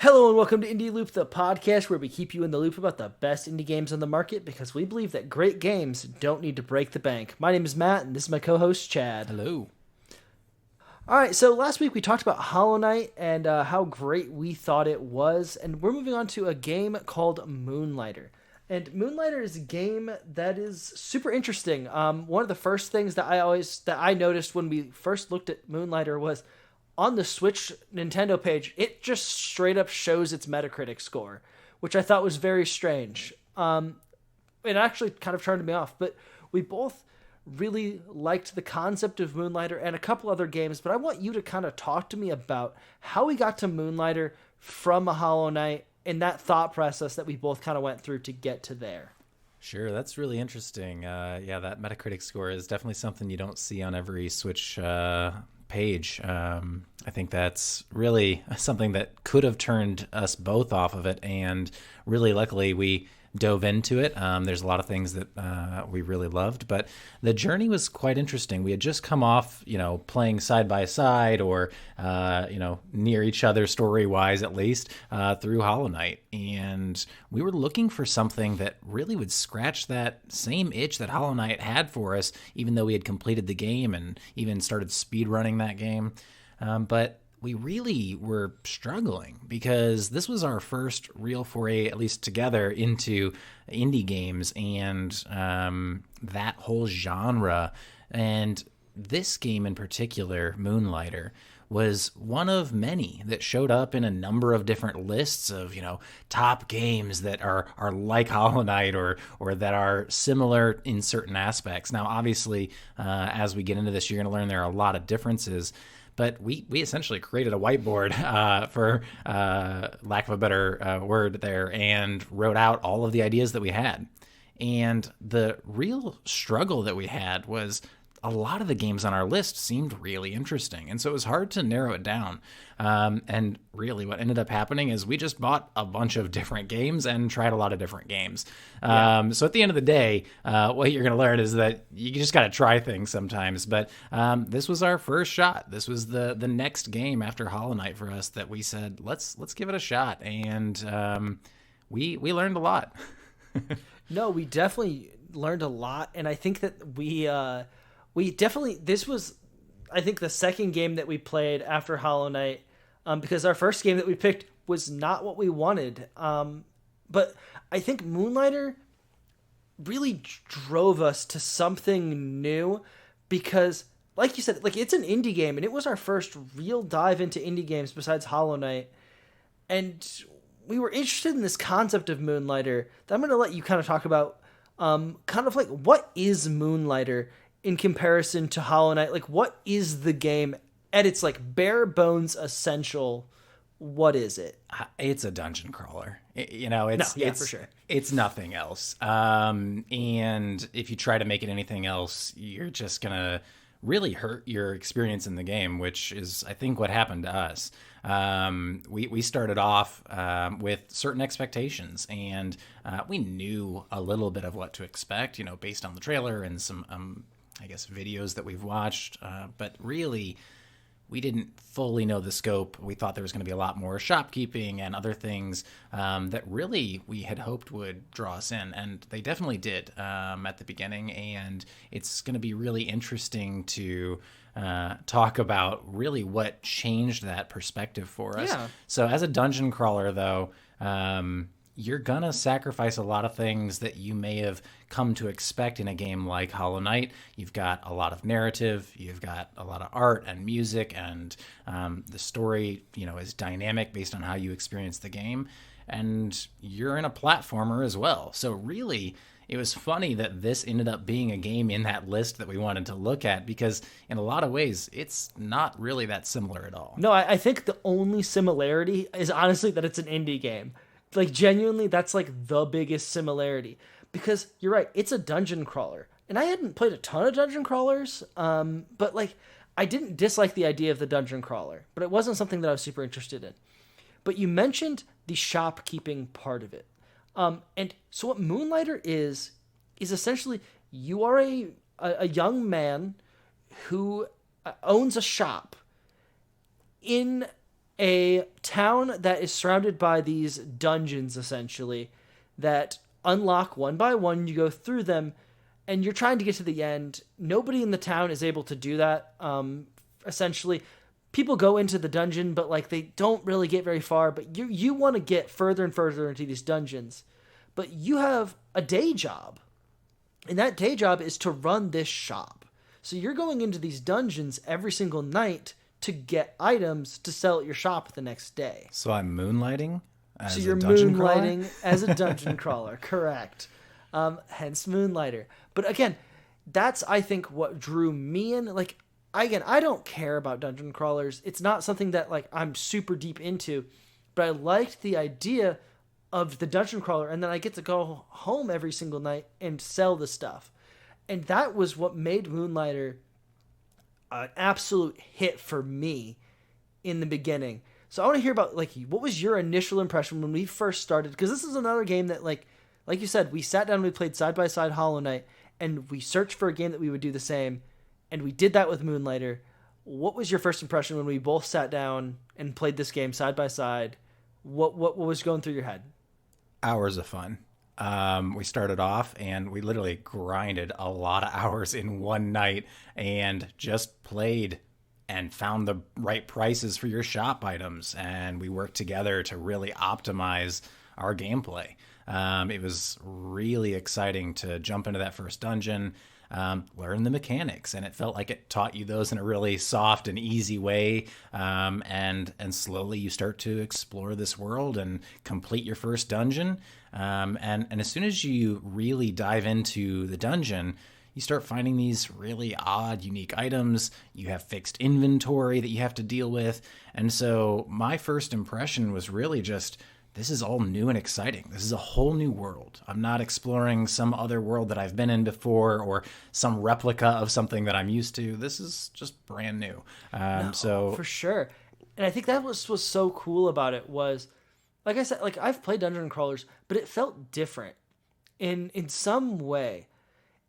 Hello and welcome to Indie Loop, the podcast where we keep you in the loop about the best indie games on the market because we believe that great games don't need to break the bank. My name is Matt and this is my co-host Chad. Hello. All right, so last week we talked about Hollow Knight and how great we thought it was, and we're moving on to a game called Moonlighter. And Moonlighter is a game that is super interesting. One of the first things that I noticed when we first looked at Moonlighter was on the Switch Nintendo page, it just straight up shows its Metacritic score, which I thought was very strange. It actually kind of turned me off, but we both really liked the concept of Moonlighter and a couple other games, but I want you to kind of talk to me about how we got to Moonlighter from a Hollow Knight and that thought process that we both kind of went through to get to there. Sure, that's really interesting. Yeah, that Metacritic score is definitely something you don't see on every Switch page. I think that's really something that could have turned us both off of it, and really luckily we dove into it. There's a lot of things that we really loved, but the journey was quite interesting. We had just come off, playing side by side or, near each other story-wise at least, through Hollow Knight, and we were looking for something that really would scratch that same itch that Hollow Knight had for us, even though we had completed the game and even started speedrunning that game. But we really were struggling because this was our first real foray, at least together, into indie games and that whole genre. And this game in particular, Moonlighter, was one of many that showed up in a number of different lists of, top games that are like Hollow Knight or that are similar in certain aspects. Now, obviously, as we get into this, you're going to learn there are a lot of differences. But we essentially created a whiteboard, for lack of a better word there, and wrote out all of the ideas that we had. And the real struggle that we had was a lot of the games on our list seemed really interesting. And so it was hard to narrow it down. And really what ended up happening is we just bought a bunch of different games and tried a lot of different games. So at the end of the day, what you're going to learn is that you just got to try things sometimes. But this was our first shot. This was the next game after Hollow Knight for us that we said, let's give it a shot. And we learned a lot. No, we definitely learned a lot. And I think that this was, I think, the second game that we played after Hollow Knight, because our first game that we picked was not what we wanted. But I think Moonlighter really drove us to something new because, like you said, it's an indie game, and it was our first real dive into indie games besides Hollow Knight. And we were interested in this concept of Moonlighter that I'm going to let you kind of talk about, what is Moonlighter in comparison to Hollow Knight? Like, what is the game at its bare bones essential? What is it? It's a dungeon crawler. For sure. It's nothing else. And if you try to make it anything else, you're just gonna really hurt your experience in the game, which is, I think, what happened to us. We started off with certain expectations, and we knew a little bit of what to expect, based on the trailer and some videos that we've watched, but really we didn't fully know the scope. We thought there was going to be a lot more shopkeeping and other things that really we had hoped would draw us in, and they definitely did at the beginning, and it's going to be really interesting to talk about really what changed that perspective for us. Yeah. So as a dungeon crawler, though, you're gonna sacrifice a lot of things that you may have come to expect in a game like Hollow Knight. You've got a lot of narrative, you've got a lot of art and music, and the story, is dynamic based on how you experience the game. And you're in a platformer as well. So really, it was funny that this ended up being a game in that list that we wanted to look at, because in a lot of ways, it's not really that similar at all. No, I think the only similarity is honestly that it's an indie game. Genuinely, that's the biggest similarity, because you're right, it's a dungeon crawler, and I hadn't played a ton of dungeon crawlers, but I didn't dislike the idea of the dungeon crawler, but it wasn't something that I was super interested in. But you mentioned the shopkeeping part of it, and so what Moonlighter is essentially you are a young man who owns a shop in a town that is surrounded by these dungeons, essentially, that unlock one by one. You go through them, and you're trying to get to the end. Nobody in the town is able to do that. Essentially, people go into the dungeon, but like they don't really get very far. But you want to get further and further into these dungeons, but you have a day job, and that day job is to run this shop. So you're going into these dungeons every single night to get items to sell at your shop the next day. So I'm moonlighting So you're moonlighting as a dungeon crawler, correct? Hence Moonlighter. But again, that's I think what drew me in. Like again, I don't care about dungeon crawlers. It's not something that like I'm super deep into, but I liked the idea of the dungeon crawler, and then I get to go home every single night and sell the stuff. And that was what made Moonlighter an absolute hit for me in the beginning. So I want to hear about like what was your initial impression when we first started? Because this is another game that like you said, we sat down and we played side by side Hollow Knight, and we searched for a game that we would do the same, and we did that with Moonlighter. What was your first impression when we both sat down and played this game side by side? What was going through your head? Hours of fun. We started off and we literally grinded a lot of hours in one night and just played and found the right prices for your shop items. And we worked together to really optimize our gameplay. It was really exciting to jump into that first dungeon, learn the mechanics, and it felt like it taught you those in a really soft and easy way. And slowly you start to explore this world and complete your first dungeon. And as soon as you really dive into the dungeon, you start finding these really odd, unique items. You have fixed inventory that you have to deal with. And so my first impression was really just, this is all new and exciting. This is a whole new world. I'm not exploring some other world that I've been in before or some replica of something that I'm used to. This is just brand new. So for sure. And I think that was so cool about it was, like I said, like I've played dungeon crawlers, but it felt different in some way.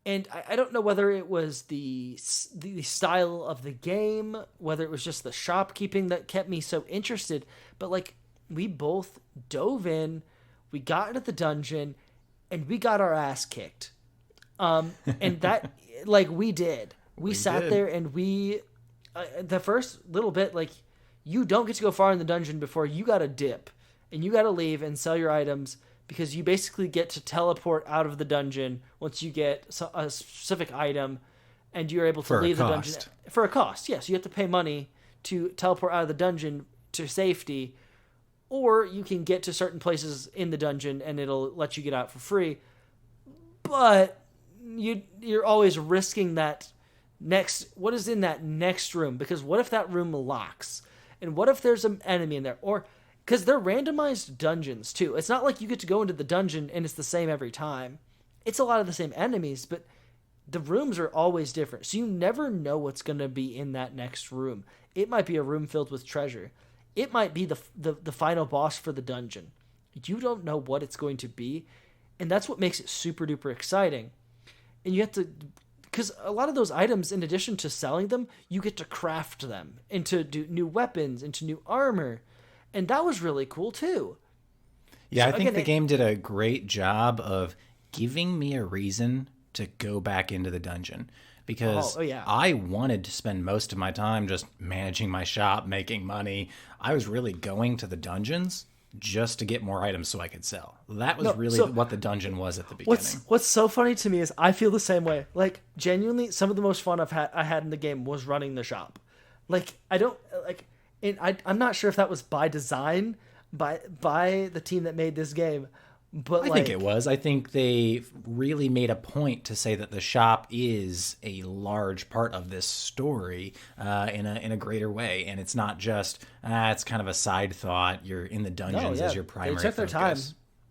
And I don't know whether it was the style of the game, whether it was just the shopkeeping that kept me so interested, but like we both dove in, we got into the dungeon, and we got our ass kicked. And that, like, we did. We sat there and we, the first little bit, like, you don't get to go far in the dungeon before you got to dip, and you got to leave and sell your items, because you basically get to teleport out of the dungeon once you get a specific item, and you're able to leave the dungeon. For a cost, yes. You have to pay money to teleport out of the dungeon to safety, or you can get to certain places in the dungeon and it'll let you get out for free. But you're always risking that what is in that next room, because what if that room locks? And what if there's an enemy in there? Or because they're randomized dungeons too. It's not like you get to go into the dungeon and it's the same every time. It's a lot of the same enemies, but the rooms are always different. So you never know what's going to be in that next room. It might be a room filled with treasure. It might be the final boss for the dungeon. You don't know what it's going to be, and that's what makes it super duper exciting. And you have to, because a lot of those items, in addition to selling them, you get to craft them into new weapons, into new armor, and that was really cool too. Yeah, so, I think the game did a great job of giving me a reason to go back into the dungeon. Because I wanted to spend most of my time just managing my shop, making money. I was really going to the dungeons just to get more items so I could sell. That was what the dungeon was at the beginning. What's so funny to me is I feel the same way. Like, genuinely, some of the most fun I had in the game was running the shop. Like, I don't like, and I'm not sure if that was by design by the team that made this game. But I think it was. I think they really made a point to say that the shop is a large part of this story in a greater way, and it's not just it's kind of a side thought. You're in the dungeons as your primary focus. They took their time.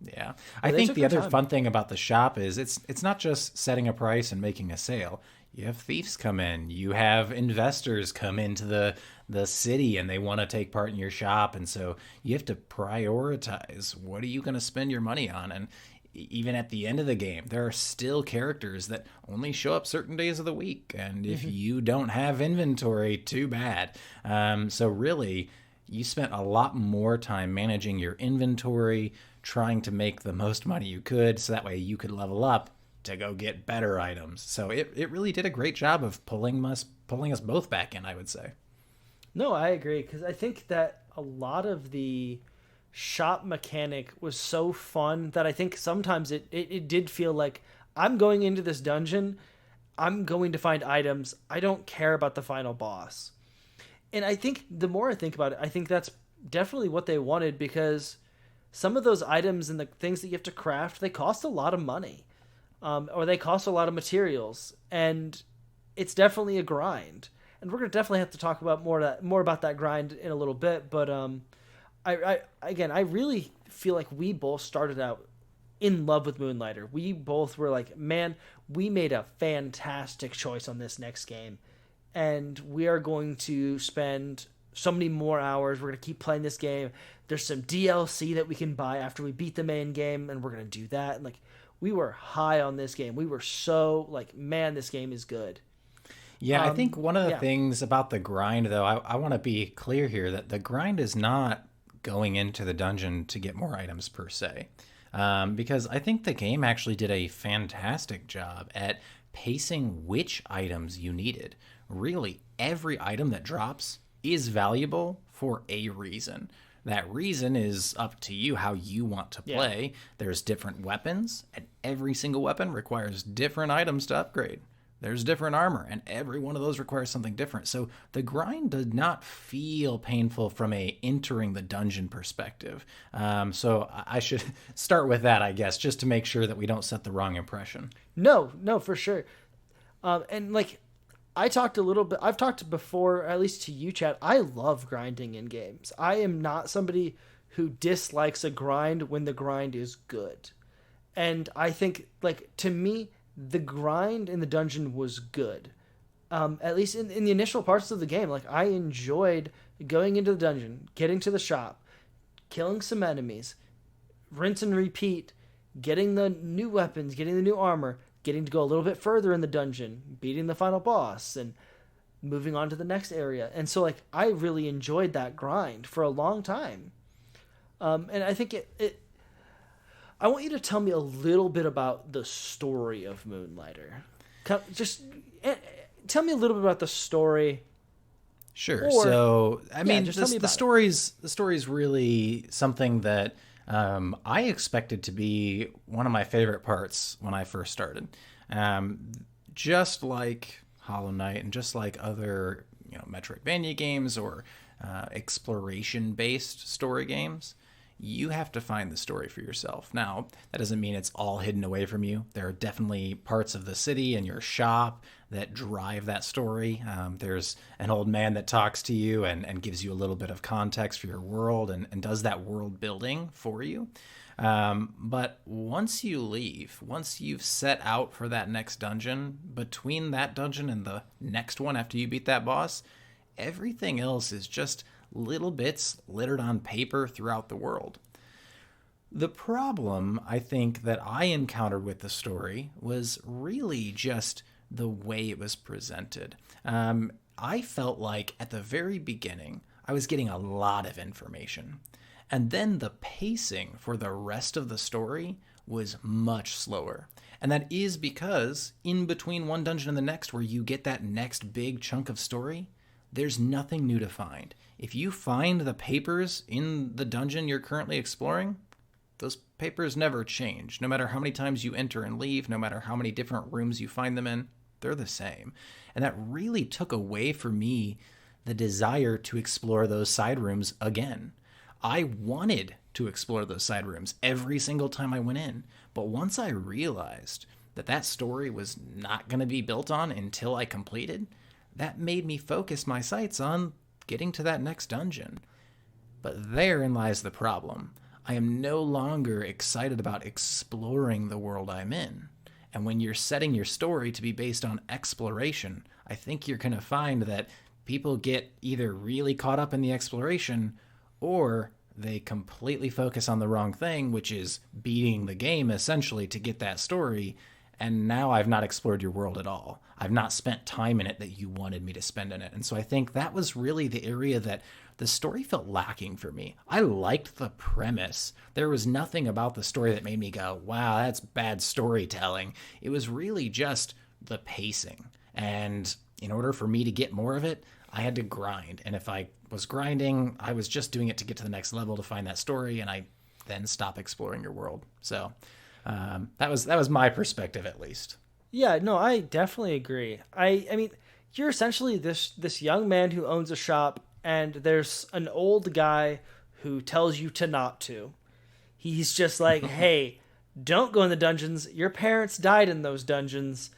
Yeah, I think the other fun thing about the shop is it's not just setting a price and making a sale. You have thieves come in. You have investors come into the city and they want to take part in your shop. And so you have to prioritize, what are you going to spend your money on? And even at the end of the game, there are still characters that only show up certain days of the week. And if you don't have inventory, too bad. So really, you spent a lot more time managing your inventory, trying to make the most money you could so that way you could level up to go get better items. So it really did a great job of pulling us both back in, I would say. No, I agree because I think that a lot of the shop mechanic was so fun that I think sometimes it did feel like I'm going into this dungeon, I'm going to find items. I don't care about the final boss. And I think the more I think about it, I think that's definitely what they wanted because some of those items and the things that you have to craft, they cost a lot of money, or they cost a lot of materials, and it's definitely a grind. And we're gonna definitely have to talk about more about that grind in a little bit. But I really feel like we both started out in love with Moonlighter. We both were like, man, we made a fantastic choice on this next game, and we are going to spend so many more hours. We're going to keep playing this game. There's some DLC that we can buy after we beat the main game, and we're going to do that. And like, we were high on this game. We were so like, man, this game is good. Yeah, I think one of the yeah. things about the grind, though, I want to be clear here that the grind is not going into the dungeon to get more items per se. Because I think the game actually did a fantastic job at pacing which items you needed. Really, every item that drops is valuable for a reason. That reason is up to you how you want to play. Yeah. There's different weapons, and every single weapon requires different items to upgrade. There's different armor, and every one of those requires something different. So the grind did not feel painful from a entering the dungeon perspective. So I should start with that, I guess, just to make sure that we don't set the wrong impression. No, for sure. And like, I've talked before, at least to you, Chad. I love grinding in games. I am not somebody who dislikes a grind when the grind is good. And I think, like, to me, the grind in the dungeon was good. At least in the initial parts of the game. Like, I enjoyed going into the dungeon, getting to the shop, killing some enemies, rinse and repeat, getting the new weapons, getting the new armor, getting to go a little bit further in the dungeon, beating the final boss, and moving on to the next area. And so, like, I really enjoyed that grind for a long time. And I think I want you to tell me a little bit about the story of Moonlighter. Just tell me a little bit about the story. Sure. So, I mean, the story's really something that I expected to be one of my favorite parts when I first started. Just like Hollow Knight and just like other, Metroidvania games or exploration-based story games, you have to find the story for yourself. Now, that doesn't mean it's all hidden away from you. There are definitely parts of the city and your shop that drive that story. There's an old man that talks to you and gives you a little bit of context for your world and does that world building for you. But once you leave, once you've set out for that next dungeon, between that dungeon and the next one after you beat that boss, everything else is just little bits littered on paper throughout the world. The problem, I think, that I encountered with the story was really just the way it was presented. I felt like at the very beginning, I was getting a lot of information. And then the pacing for the rest of the story was much slower. And that is because in between one dungeon and the next, where you get that next big chunk of story, there's nothing new to find. If you find the papers in the dungeon you're currently exploring, those papers never change. No matter how many times you enter and leave, no matter how many different rooms you find them in, they're the same. And that really took away for me the desire to explore those side rooms again. I wanted to explore those side rooms every single time I went in. But once I realized that that story was not going to be built on until I completed, that made me focus my sights on getting to that next dungeon. But therein lies the problem. I am no longer excited about exploring the world I'm in. And when you're setting your story to be based on exploration, I think you're going to find that people get either really caught up in the exploration or they completely focus on the wrong thing, which is beating the game essentially to get that story. and now I've not explored your world at all. I've not spent time in it that you wanted me to spend in it. And so I think that was really the area that the story felt lacking for me. I liked the premise. There was nothing about the story that made me go, wow, that's bad storytelling. It was really just the pacing. And in order for me to get more of it, I had to grind. And if I was grinding, I was just doing it to get to the next level to find that story, and I then stop exploring your world. So that was my perspective, at least. Yeah, no, I definitely agree. I mean, you're essentially this young man who owns a shop, and there's an old guy who tells you to not to. He's just like, hey, don't go in the dungeons. Your parents died in those dungeons.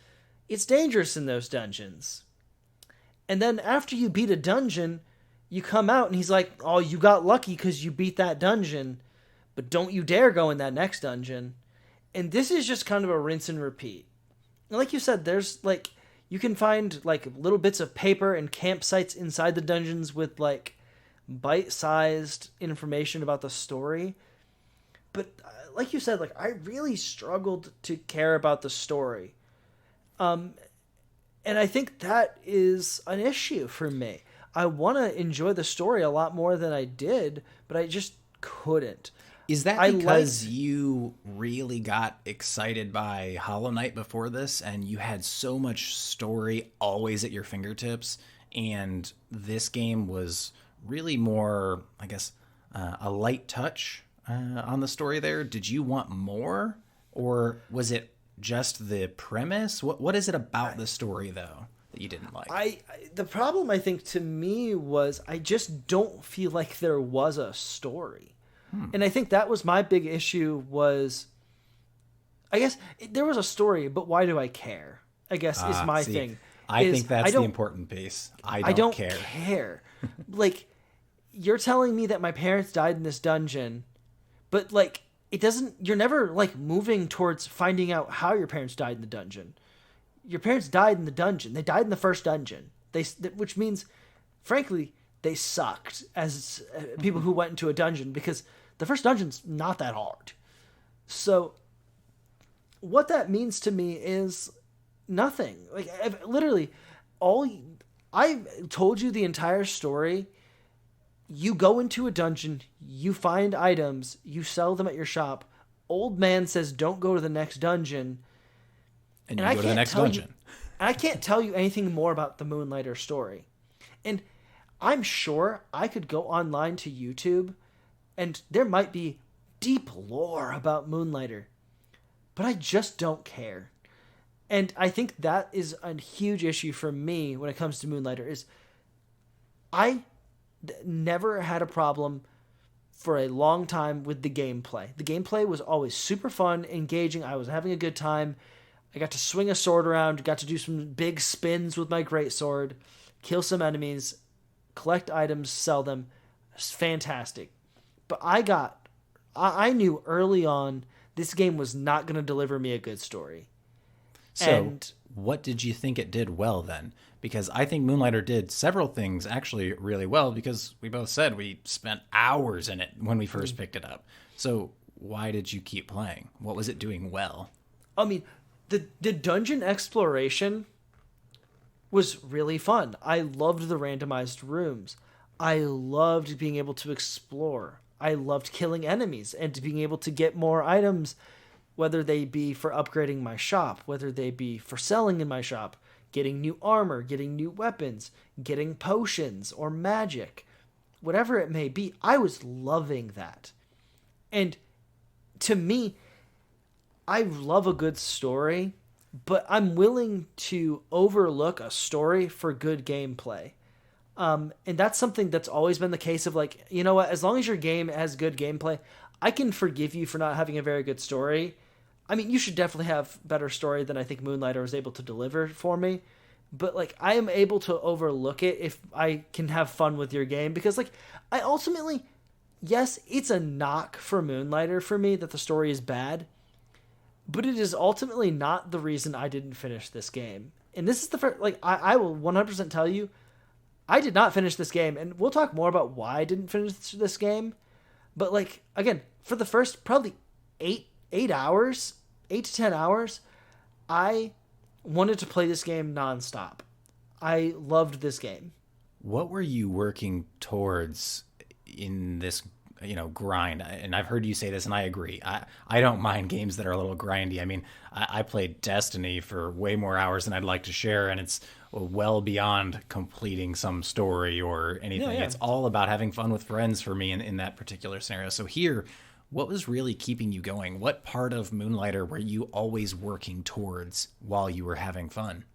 It's dangerous in those dungeons. And then after you beat a dungeon, you come out and he's like, oh, you got lucky because you beat that dungeon, but don't you dare go in that next dungeon. And this is just kind of a rinse and repeat. And like you said, there's like, you can find like little bits of paper and campsites inside the dungeons with like bite-sized information about the story. But like you said, like I really struggled to care about the story. And I think that is an issue for me. I want to enjoy the story a lot more than I did, but I just couldn't. Is that because you really got excited by Hollow Knight before this and you had so much story always at your fingertips, and this game was really more, I guess, a light touch on the story there? Did you want more, or was it just the premise? What is it about the story, though, that you didn't like? The problem, I think, to me was I just don't feel like there was a story. And I think that was my big issue was, I guess, there was a story, but why do I care? I guess is my thing. I think that's the important piece. I don't care. Like, you're telling me that my parents died in this dungeon, but, like, it doesn't, you're never, like, moving towards finding out how your parents died in the dungeon. Your parents died in the dungeon. They died in the first dungeon. Which means, frankly, they sucked as people who went into a dungeon, because the first dungeon's not that hard. So what that means to me is nothing. Like, literally, I told you the entire story. You go into a dungeon, you find items, you sell them at your shop. Old man says, don't go to the next dungeon. And you go to the next dungeon. I can't tell you anything more about the Moonlighter story. And I'm sure I could go online to YouTube and there might be deep lore about Moonlighter, but I just don't care. And I think that is a huge issue for me when it comes to Moonlighter is I never had a problem for a long time with the gameplay. The gameplay was always super fun, engaging. I was having a good time. I got to swing a sword around, got to do some big spins with my greatsword, kill some enemies, collect items, sell them. It's fantastic. But I knew early on this game was not going to deliver me a good story. So what did you think it did well then? Because I think Moonlighter did several things actually really well, because we both said we spent hours in it when we first picked it up. So why did you keep playing? What was it doing well? I mean, the dungeon exploration was really fun. I loved the randomized rooms. I loved being able to explore. I loved killing enemies and being able to get more items, whether they be for upgrading my shop, whether they be for selling in my shop, getting new armor, getting new weapons, getting potions or magic, whatever it may be. I was loving that. And to me, I love a good story, but I'm willing to overlook a story for good gameplay. And that's something that's always been the case of, like, you know what, as long as your game has good gameplay, I can forgive you for not having a very good story. I mean, you should definitely have better story than I think Moonlighter was able to deliver for me. But, like, I am able to overlook it if I can have fun with your game. Because, like, I ultimately, yes, it's a knock for Moonlighter for me that the story is bad. But it is ultimately not the reason I didn't finish this game. And this is the first, like, I will 100% tell you, I did not finish this game. And we'll talk more about why I didn't finish this game. But, like, again, for the first probably 8 to 10 hours, I wanted to play this game nonstop. I loved this game. What were you working towards in this, grind? And I've heard you say this, and I agree. I don't mind games that are a little grindy. I mean, I played Destiny for way more hours than I'd like to share, and it's well beyond completing some story or anything. Yeah, yeah. It's all about having fun with friends for me in that particular scenario. So here, what was really keeping you going? What part of Moonlighter were you always working towards while you were having fun?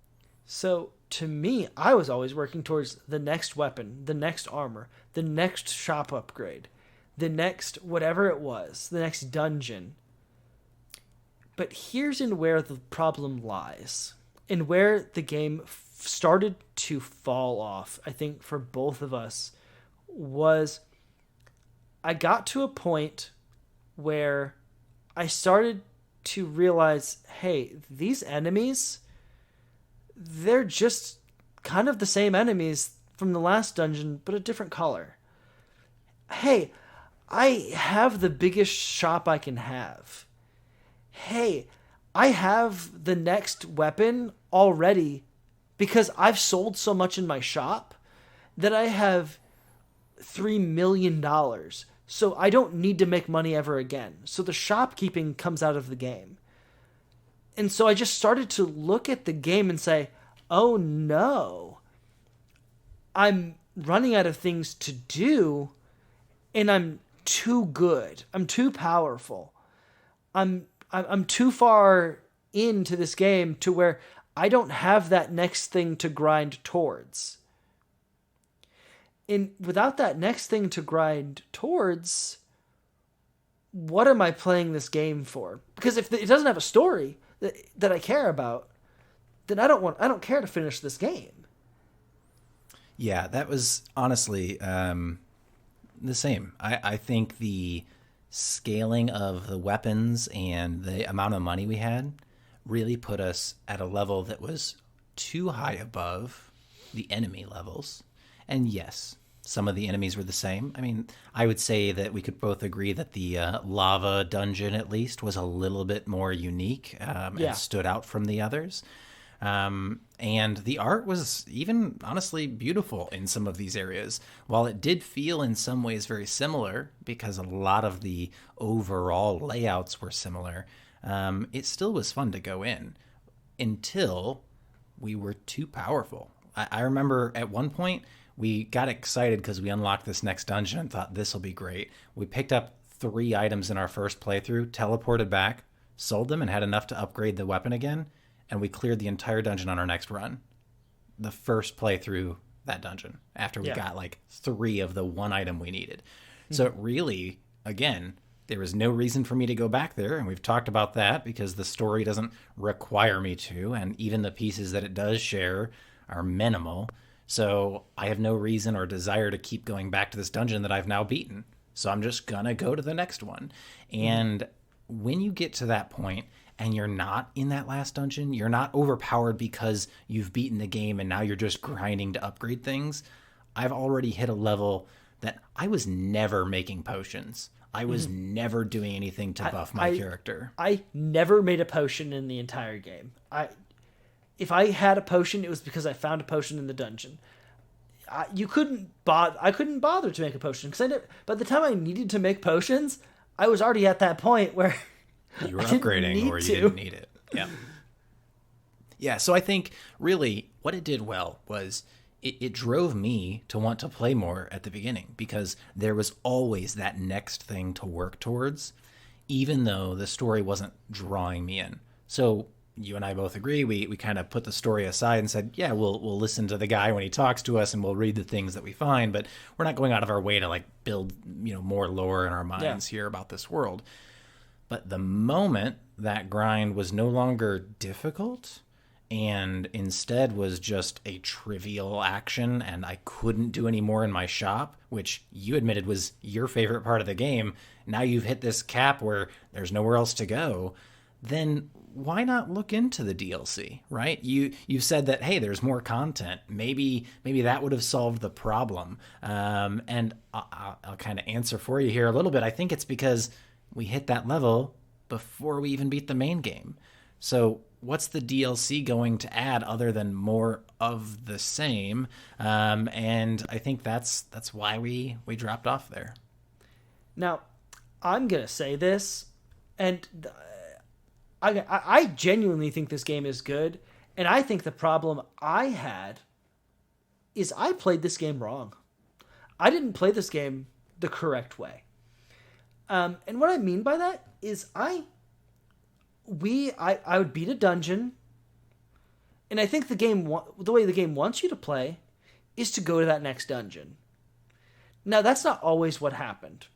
So to me, I was always working towards the next weapon, the next armor, the next shop upgrade, the next whatever it was, the next dungeon. But here's in where the problem lies, and where the game started to fall off, I think, for both of us, was I got to a point where I started to realize, hey, these enemies, they're just kind of the same enemies from the last dungeon, but a different color. Hey, I have the biggest shop I can have. Hey, I have the next weapon already because I've sold so much in my shop that I have $3 million. So I don't need to make money ever again. So the shopkeeping comes out of the game. And so I just started to look at the game and say, oh no, I'm running out of things to do, and I'm too good. I'm too powerful. I'm too far into this game to where I don't have that next thing to grind towards. And without that next thing to grind towards, what am I playing this game for? Because if it doesn't have a story that I care about, then I don't care to finish this game. Yeah, that was honestly the same. I think the scaling of the weapons and the amount of money we had really put us at a level that was too high above the enemy levels. And yes, some of the enemies were the same. I mean, I would say that we could both agree that the lava dungeon, at least, was a little bit more unique and stood out from the others. And the art was even honestly beautiful in some of these areas. While it did feel in some ways very similar, because a lot of the overall layouts were similar, it still was fun to go in until we were too powerful. I remember at one point we got excited because we unlocked this next dungeon and thought this will be great. We picked up 3 items in our first playthrough, teleported back, sold them, and had enough to upgrade the weapon again. And we cleared the entire dungeon on our next run. The first playthrough that dungeon after we got like 3 of the 1 item we needed. Mm-hmm. So it really, again, there was no reason for me to go back there. And we've talked about that because the story doesn't require me to. And even the pieces that it does share are minimal. So I have no reason or desire to keep going back to this dungeon that I've now beaten. So I'm just going to go to the next one. And when you get to that point, and you're not in that last dungeon, you're not overpowered because you've beaten the game and now you're just grinding to upgrade things. I've already hit a level that I was never making potions. I was never doing anything to buff my character. I never made a potion in the entire game. If I had a potion, it was because I found a potion in the dungeon. I couldn't bother to make a potion because by the time I needed to make potions, I was already at that point where you were upgrading or you didn't need it. Yeah. Yeah. So I think really what it did well was it drove me to want to play more at the beginning because there was always that next thing to work towards, even though the story wasn't drawing me in. So you and I both agree. We kind of put the story aside and said, yeah, we'll listen to the guy when he talks to us and we'll read the things that we find, but we're not going out of our way to like build, more lore in our minds here about this world. But the moment that grind was no longer difficult and instead was just a trivial action and I couldn't do any more in my shop, which you admitted was your favorite part of the game, now you've hit this cap where there's nowhere else to go, then why not look into the DLC, right? You've said that, hey, there's more content. Maybe that would have solved the problem. And I'll kind of answer for you here a little bit. I think it's because we hit that level before we even beat the main game. So what's the DLC going to add other than more of the same? And I think that's why we dropped off there. Now, I'm gonna say this, and I genuinely think this game is good, and I think the problem I had is I played this game wrong. I didn't play this game the correct way. And what I mean by that is I would beat a dungeon, and I think the way the game wants you to play is to go to that next dungeon. Now, that's not always what happened.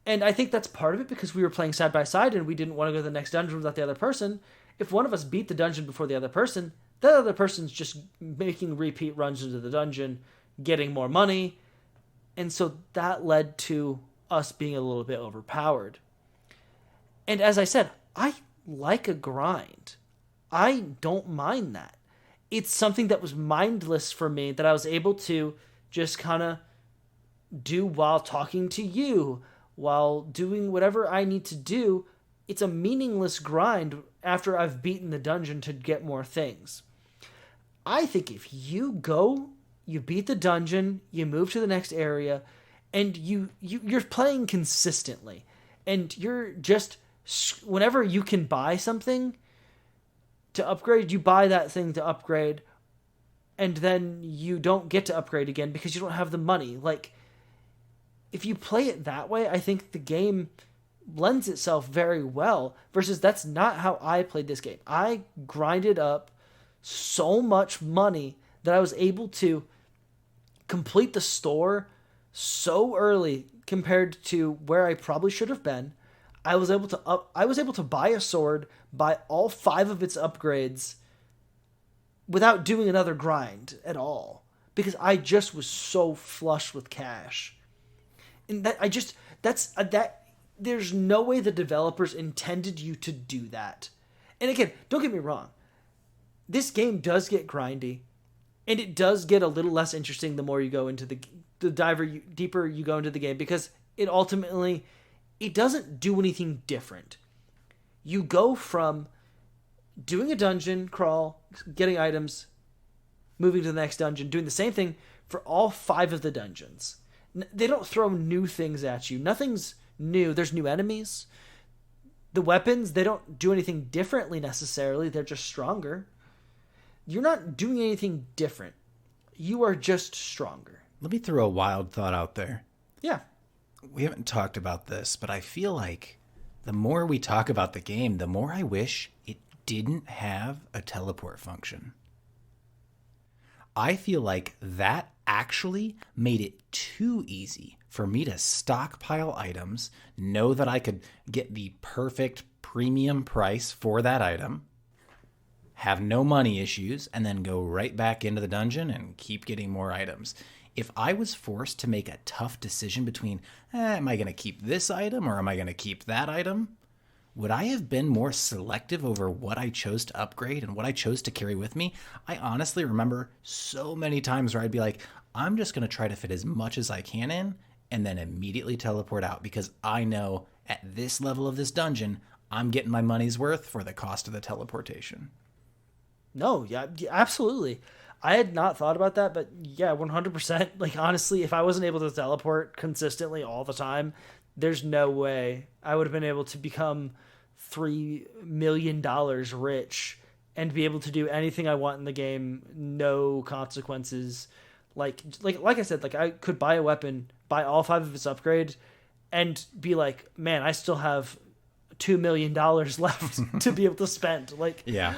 And I think that's part of it because we were playing side by side and we didn't want to go to the next dungeon without the other person. If one of us beat the dungeon before the other person, that other person's just making repeat runs into the dungeon, getting more money. And so that led to us being a little bit overpowered. And as I said, I like a grind. I don't mind that. It's something that was mindless for me that I was able to just kind of do while talking to you, while doing whatever I need to do. It's a meaningless grind after I've beaten the dungeon to get more things. I think if you go, you beat the dungeon, you move to the next area, and you're playing consistently, and you're just, whenever you can buy something to upgrade, you buy that thing to upgrade, and then you don't get to upgrade again because you don't have the money. Like, if you play it that way, I think the game lends itself very well, versus that's not how I played this game. I grinded up so much money that I was able to complete the store so early compared to where I probably should have been. I was able to buy a sword, buy all 5 of its upgrades without doing another grind at all, because I just was so flush with cash. And there's no way the developers intended you to do that. And again, don't get me wrong. This game does get grindy, and it does get a little less interesting the more you go into the deeper you go into the game, because it ultimately, it doesn't do anything different. You go from doing a dungeon crawl, getting items, moving to the next dungeon, doing the same thing for all 5 of the dungeons. They don't throw new things at you. Nothing's new. There's new enemies. The weapons, they don't do anything differently necessarily. They're just stronger. You're not doing anything different. You are just stronger. Let me throw a wild thought out there. Yeah. We haven't talked about this, but I feel like the more we talk about the game, the more I wish it didn't have a teleport function. I feel like that actually made it too easy for me to stockpile items, know that I could get the perfect premium price for that item, have no money issues, and then go right back into the dungeon and keep getting more items. If I was forced to make a tough decision between, am I going to keep this item or am I going to keep that item? Would I have been more selective over what I chose to upgrade and what I chose to carry with me? I honestly remember so many times where I'd be like, I'm just going to try to fit as much as I can in and then immediately teleport out, because I know at this level of this dungeon, I'm getting my money's worth for the cost of the teleportation. No, yeah, absolutely. I had not thought about that, but yeah, 100%. Like, honestly, if I wasn't able to teleport consistently all the time, there's no way I would have been able to become $3 million rich and be able to do anything I want in the game, no consequences. Like I said, like, I could buy a weapon, buy all 5 of its upgrades, and be like, man, I still have $2 million left to be able to spend. Like, yeah.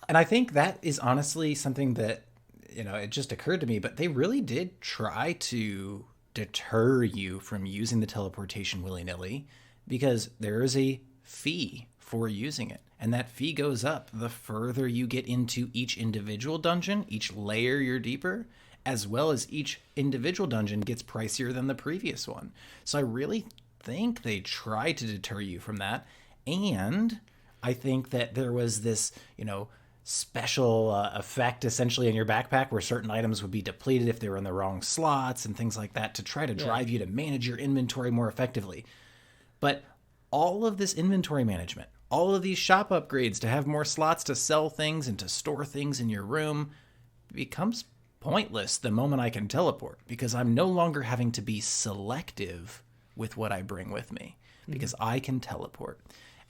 And I think that is honestly something that, it just occurred to me, but they really did try to deter you from using the teleportation willy-nilly, because there is a fee for using it. And that fee goes up the further you get into each individual dungeon, each layer you're deeper, as well as each individual dungeon gets pricier than the previous one. So I really think they tried to deter you from that. And I think that there was this, special effect essentially in your backpack where certain items would be depleted if they were in the wrong slots and things like that to try to drive you to manage your inventory more effectively. But all of this inventory management all of these shop upgrades to have more slots to sell things and to store things in your room becomes pointless the moment I can teleport, because I'm no longer having to be selective with what I bring with me, because I can teleport.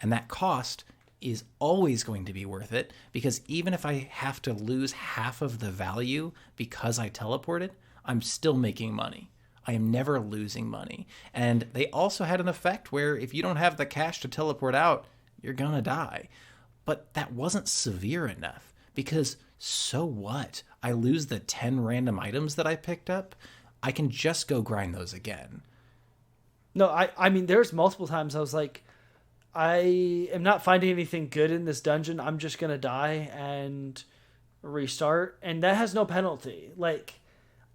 And that cost is always going to be worth it, because even if I have to lose half of the value because I teleported, I'm still making money. I am never losing money. And they also had an effect where if you don't have the cash to teleport out, you're gonna die. But that wasn't severe enough, because so what? I lose the 10 random items that I picked up. I can just go grind those again. No, I mean, there's multiple times I was like, I am not finding anything good in this dungeon. I'm just going to die and restart. And that has no penalty. Like,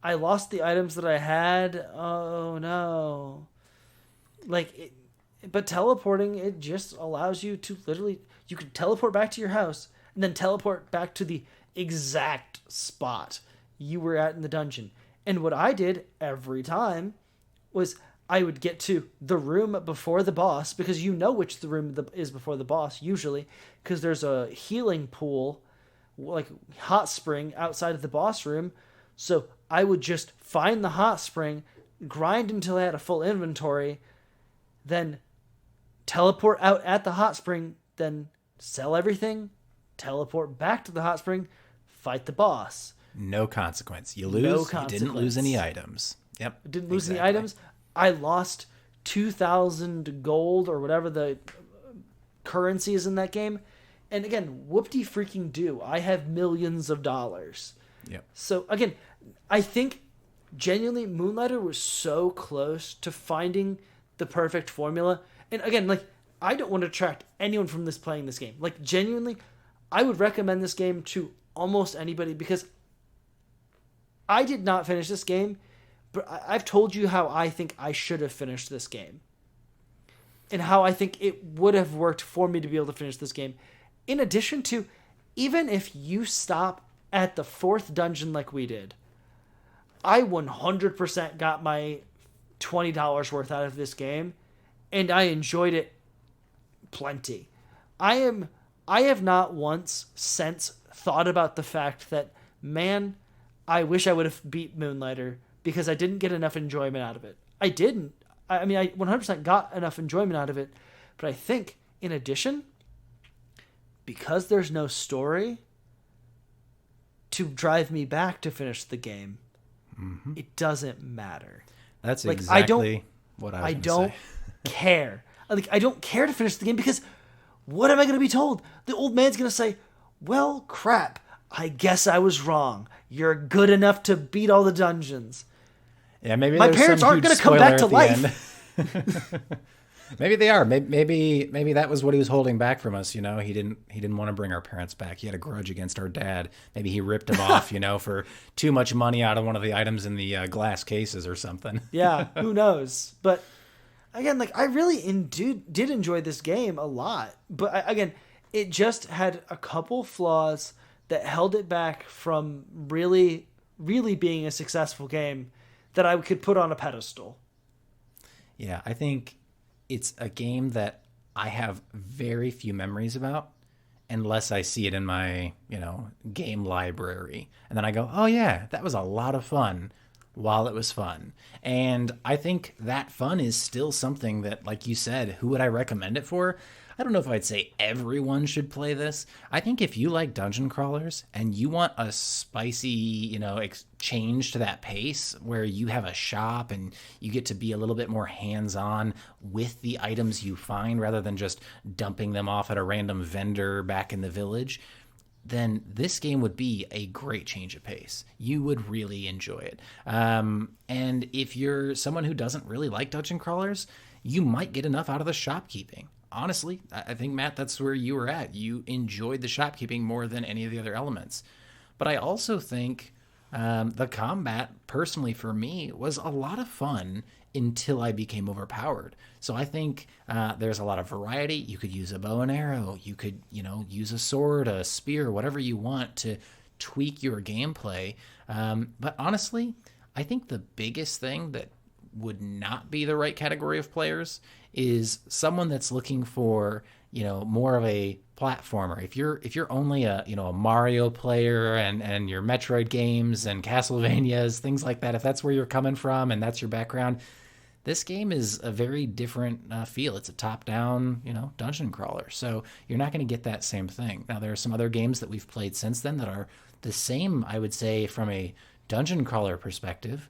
I lost the items that I had. Oh, no. But teleporting, it just allows you to literally, you can teleport back to your house and then teleport back to the exact spot you were at in the dungeon. And what I did every time was I would get to the room before the boss, because you know which the room is before the boss, usually, because there's a healing pool, like hot spring, outside of the boss room. So I would just find the hot spring, grind until I had a full inventory, then teleport out at the hot spring, then sell everything, teleport back to the hot spring, fight the boss. No consequence. You lose, you didn't lose any items. Yep. Didn't lose any items. I lost 2,000 gold or whatever the currency is in that game. And again, whoop-de-freaking do. I have millions of dollars. Yep. So again, I think genuinely Moonlighter was so close to finding the perfect formula. And again, like, I don't want to attract anyone from this playing this game. Like, genuinely, I would recommend this game to almost anybody, because I did not finish this game, but I've told you how I think I should have finished this game. And how I think it would have worked for me to be able to finish this game. In addition to, even if you stop at the 4th dungeon like we did, I 100% got my $20 worth out of this game, and I enjoyed it plenty. I have not once since thought about the fact that, man, I wish I would have beat Moonlighter because I didn't get enough enjoyment out of it. I didn't. I mean, I 100% got enough enjoyment out of it, but I think, in addition, because there's no story to drive me back to finish the game, it doesn't matter. That's like, exactly what I was going to say. I don't care. Like, I don't care to finish the game, because what am I going to be told? The old man's going to say, well, crap, I guess I was wrong. You're good enough to beat all the dungeons. Yeah, maybe my parents aren't going to come back to life. Maybe they are. Maybe that was what he was holding back from us. You know, he didn't want to bring our parents back. He had a grudge against our dad. Maybe he ripped him off, you know, for too much money out of one of the items in the glass cases or something. Yeah, who knows? But again, like, I really did enjoy this game a lot. But again, it just had a couple flaws that held it back from really, really being a successful game that I could put on a pedestal. Yeah, I think it's a game that I have very few memories about unless I see it in my, game library. And then I go, oh yeah, that was a lot of fun while it was fun. And I think that fun is still something that, like you said, who would I recommend it for? I don't know if I'd say everyone should play this. I think if you like dungeon crawlers and you want a spicy, change to that pace where you have a shop and you get to be a little bit more hands-on with the items you find rather than just dumping them off at a random vendor back in the village, then this game would be a great change of pace. You would really enjoy it. And if you're someone who doesn't really like dungeon crawlers, you might get enough out of the shopkeeping. Honestly, I think, Matt, that's where you were at. You enjoyed the shopkeeping more than any of the other elements. But I also think the combat, personally for me, was a lot of fun until I became overpowered. So I think there's a lot of variety. You could use a bow and arrow. You could, use a sword, a spear, whatever you want to tweak your gameplay. But honestly, I think the biggest thing that would not be the right category of players is someone that's looking for, more of a platformer. If you're only a Mario player and your Metroid games and Castlevanias, things like that, if that's where you're coming from and that's your background, this game is a very different feel. It's a top-down, dungeon crawler. So you're not going to get that same thing. Now, there are some other games that we've played since then that are the same, I would say, from a dungeon crawler perspective.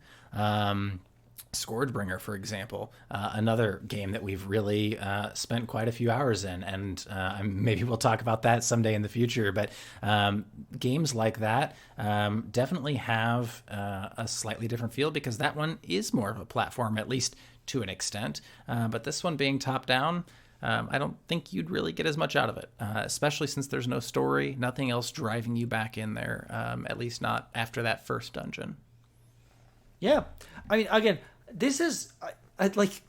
Scourgebringer, for example, another game that we've really spent quite a few hours in, and maybe we'll talk about that someday in the future. But games like that definitely have a slightly different feel, because that one is more of a platform, at least to an extent. But this one being top-down, I don't think you'd really get as much out of it, especially since there's no story, nothing else driving you back in there, at least not after that first dungeon. Yeah. I mean, again, this is like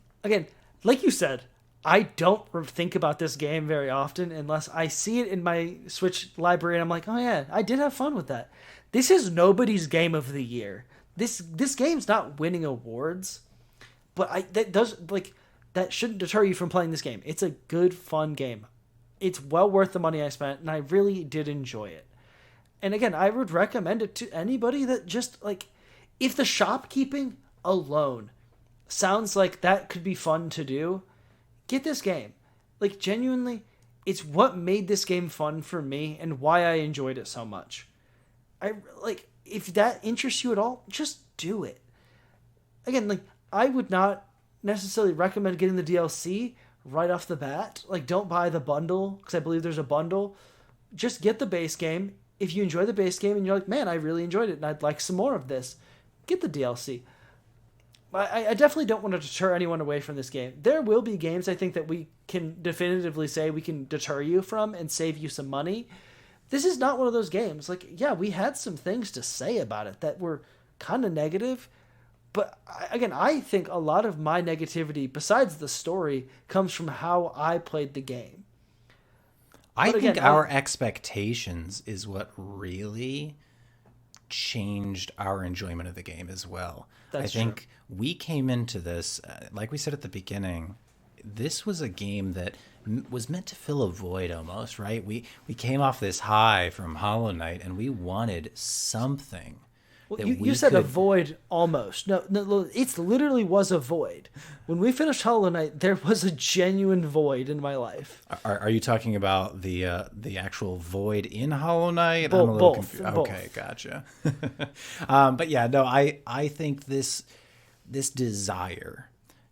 you said, I don't think about this game very often unless I see it in my Switch library and I'm like, oh yeah, I did have fun with that. This is nobody's game of the year. This game's not winning awards, but that shouldn't deter you from playing this game. It's a good, fun game. It's well worth the money I spent, and I really did enjoy it. And again, I would recommend it to anybody that just if the shopkeeping alone sounds like that could be fun to do, get this game. Genuinely, it's what made this game fun for me and why I enjoyed it so much. If that interests you at all, just do it. Again, I would not necessarily recommend getting the DLC right off the bat. Don't buy the bundle, because I believe there's a bundle. Just get the base game. If you enjoy the base game and you're like, man, I really enjoyed it and I'd like some more of this, get the DLC. I definitely don't want to deter anyone away from this game. There will be games, I think, that we can definitively say we can deter you from and save you some money. This is not one of those games. We had some things to say about it that were kind of negative. But again, I think a lot of my negativity, besides the story, comes from how I played the game. I think our expectations is what really changed our enjoyment of the game as well. I think we came into this, like we said at the beginning, this was a game that was meant to fill a void almost, right? We came off this high from Hollow Knight, and we wanted something. Well, you said a void almost. No, it literally was a void. When we finished Hollow Knight, there was a genuine void in my life. Are you talking about the actual void in Hollow Knight? I'm a little both. confused. Okay, gotcha. But yeah, no, I think this desire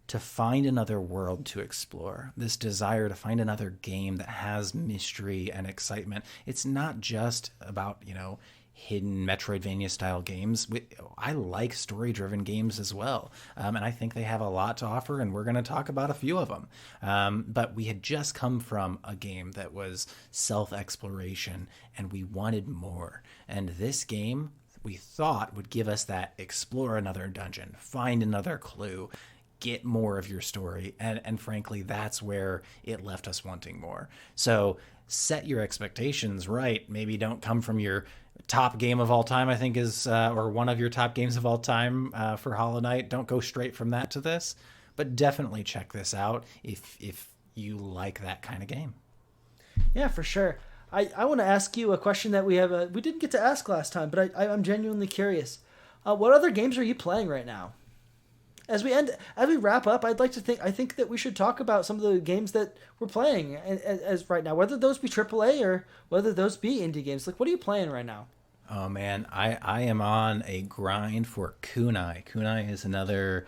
to find another world to explore, this desire to find another game that has mystery and excitement. It's not just about, hidden Metroidvania style games. I like story-driven games as well. And I think they have a lot to offer, and we're going to talk about a few of them. But we had just come from a game that was self-exploration, and we wanted more. And this game, we thought, would give us that explore another dungeon, find another clue, get more of your story. And frankly, that's where it left us wanting more. So set your expectations right. Maybe don't come from your top game of all time, I think is, or one of your top games of all time for Hollow Knight. Don't go straight from that to this, but definitely check this out if you like that kind of game. Yeah, for sure. I want to ask you a question that we didn't get to ask last time, but I'm genuinely curious. What other games are you playing right now? As we wrap up, I think that we should talk about some of the games that we're playing as right now, whether those be AAA or whether those be indie games. What are you playing right now? Oh man, I am on a grind for Kunai. Kunai is another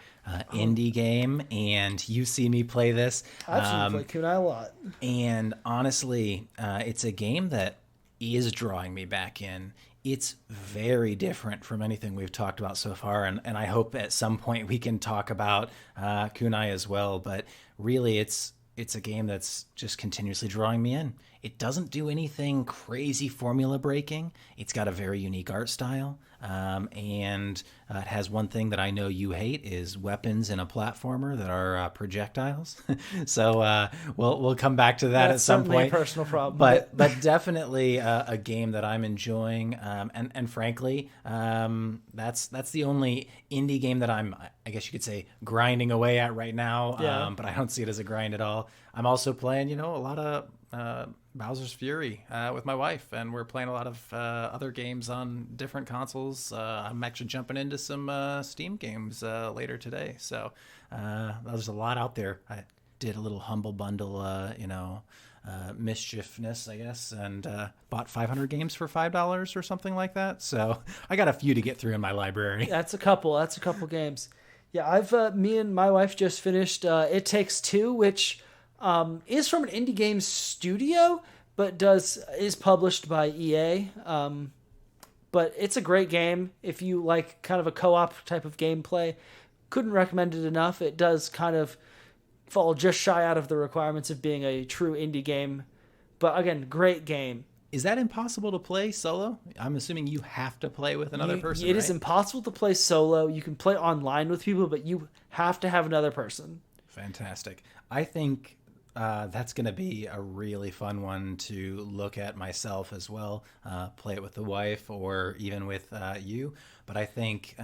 indie game, and you see me play this. I've seen you play Kunai a lot. And honestly, it's a game that is drawing me back in. It's very different from anything we've talked about so far, and I hope at some point we can talk about Kunai as well. But really, it's a game that's just continuously drawing me in. It doesn't do anything crazy formula breaking. It's got a very unique art style, and it has one thing that I know you hate is weapons in a platformer that are projectiles. So we'll come back to that at some point. A personal problem, but definitely a game that I'm enjoying, and frankly, that's the only indie game that I'm, I guess you could say, grinding away at right now. Yeah. But I don't see it as a grind at all. I'm also playing, a lot of Bowser's Fury with my wife, and we're playing a lot of other games on different consoles. I'm actually jumping into some Steam games later today, so there's a lot out there. I did a little humble bundle, mischiefness, I guess, and bought 500 games for $5 or something like that. So I got a few to get through in my library. That's a couple games. Yeah, me and my wife just finished It Takes Two, which is from an indie game studio, but is published by EA. But it's a great game if you like kind of a co-op type of gameplay. Couldn't recommend it enough. It does kind of fall just shy out of the requirements of being a true indie game. But again, great game. Is that impossible to play solo? I'm assuming you have to play with another person, It is impossible to play solo. You can play online with people, but you have to have another person. Fantastic. I think that's going to be a really fun one to look at myself as well. Play it with the wife or even with you. But I think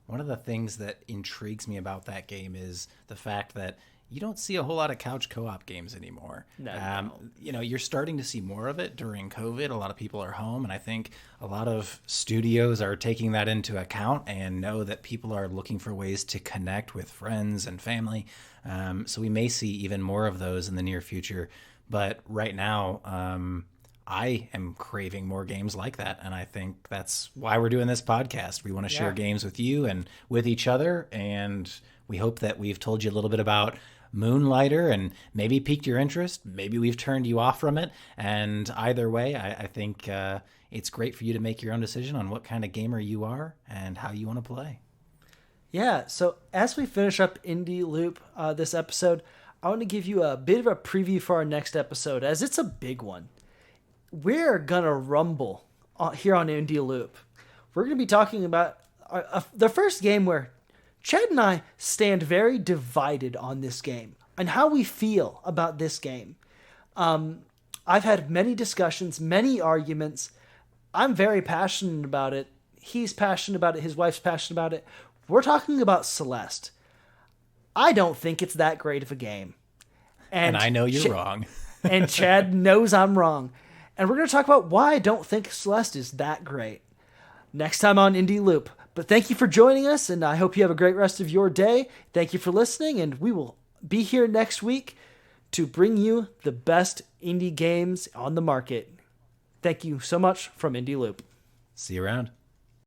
one of the things that intrigues me about that game is the fact that you don't see a whole lot of couch co-op games anymore. No. You're starting to see more of it during COVID. A lot of people are home, and I think a lot of studios are taking that into account and know that people are looking for ways to connect with friends and family. So we may see even more of those in the near future. But right now, I am craving more games like that, and I think that's why we're doing this podcast. We want to share games with you and with each other, and we hope that we've told you a little bit about Moonlighter and maybe piqued your interest. Maybe we've turned you off from it, and either way, I think it's great for you to make your own decision on what kind of gamer you are and how you want to play. Yeah, so as we finish up Indie Loop this episode, I want to give you a bit of a preview for our next episode, as it's a big one. We're going to rumble here on Indie Loop. We're going to be talking about the first game where Chad and I stand very divided on this game and how we feel about this game. I've had many discussions, many arguments. I'm very passionate about it. He's passionate about it. His wife's passionate about it. We're talking about Celeste. I don't think it's that great of a game. And I know you're wrong. And Chad knows I'm wrong. And we're going to talk about why I don't think Celeste is that great next time on Indie Loop. But thank you for joining us, and I hope you have a great rest of your day. Thank you for listening, and we will be here next week to bring you the best indie games on the market. Thank you so much from Indie Loop. See you around.